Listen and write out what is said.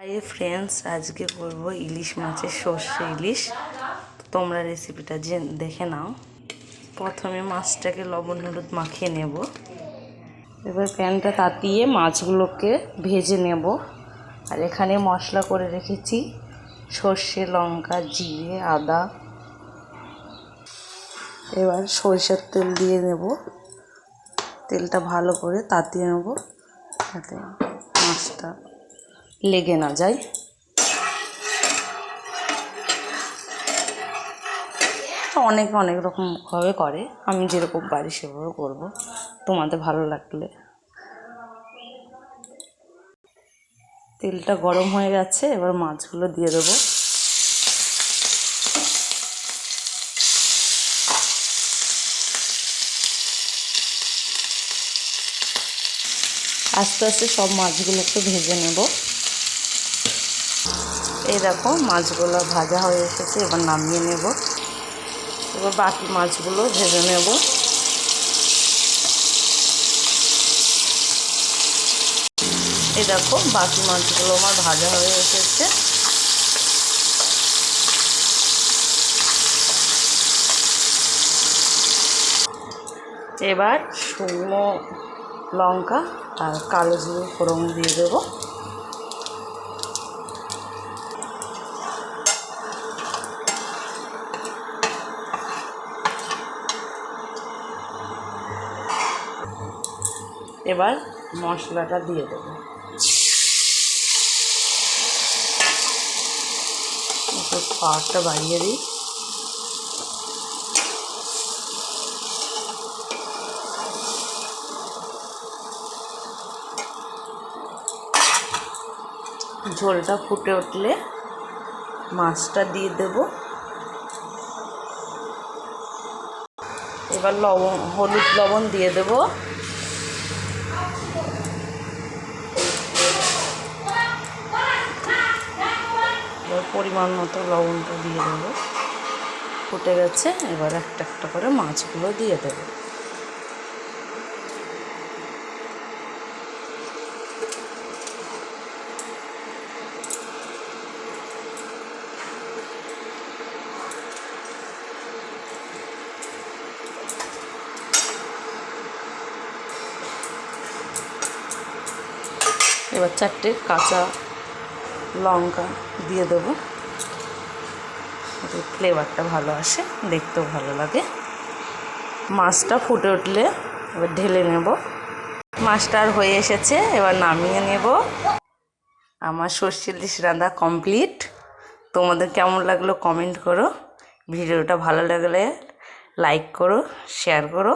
Hi friends, আজকে করব ইলিশ মাছের সর্ষে ইলিশ। তোমরা রেসিপিটা দেখে নাও। প্রথমে মাছটাকে লবণ হলুদ মাখিয়ে নেব। এবার প্যানটা তাতিয়ে মাছগুলোকে ভেজে নেব। আর এখানে মশলা করে রেখেছি সর্ষে, লঙ্কা, জিরে, আদা। এবার সরিষার তেল দিয়ে নেব। তেলটা ভালো করে তাতিয়ে নেব যাতে মাছটা লেগে না যায়। অনেকে অনেক রকমভাবে করে, আমি যেরকম পারি সেভাবে করব, তোমাদের ভালো লাগলে। তেলটা গরম হয়ে গেছে, এবার মাছগুলো দিয়ে দেবো। আস্তে আস্তে সব মাছগুলোকে ভেজে নেব। এই দেখো মাছগুলো ভাজা হয়ে এসেছে, এবার নামিয়ে নেব। এবার বাকি মাছগুলো ভেজে নেব। এই দেখো বাকি মাছগুলো আমার ভাজা হয়ে এসেছে। এবার শুকনো লঙ্কা আর কালো জিরে ফোড়ন দিয়ে দেবো। এবার মশলাটা দিয়ে দেবো। একটু পাওয়ারটা বাড়িয়ে দিই। ঝোলটা ফুটে উঠলে মাছটা দিয়ে দেব। এবার হলুদ লবণ দিয়ে দেব। এবার পরিমাণ মতো লবণটা দিয়ে দেবো। ফুটে গেছে, এবার একটা একটা করে মাছগুলো দিয়ে দেবো। এবার 4টে কাঁচা লঙ্কা দিয়ে দেবো, ফ্লেভারটা ভালো আসে, দেখতেও ভালো লাগে। মাছটা ফুটে উঠলে এবার ঢেলে নেব। মাছটা আর হয়ে এসেছে, এবার নামিয়ে নেব। আমার সর্ষে ইলিশ রান্না কমপ্লিট। তোমাদের কেমন লাগলো কমেন্ট করো। ভিডিওটা ভালো লাগলে লাইক করো, শেয়ার করো।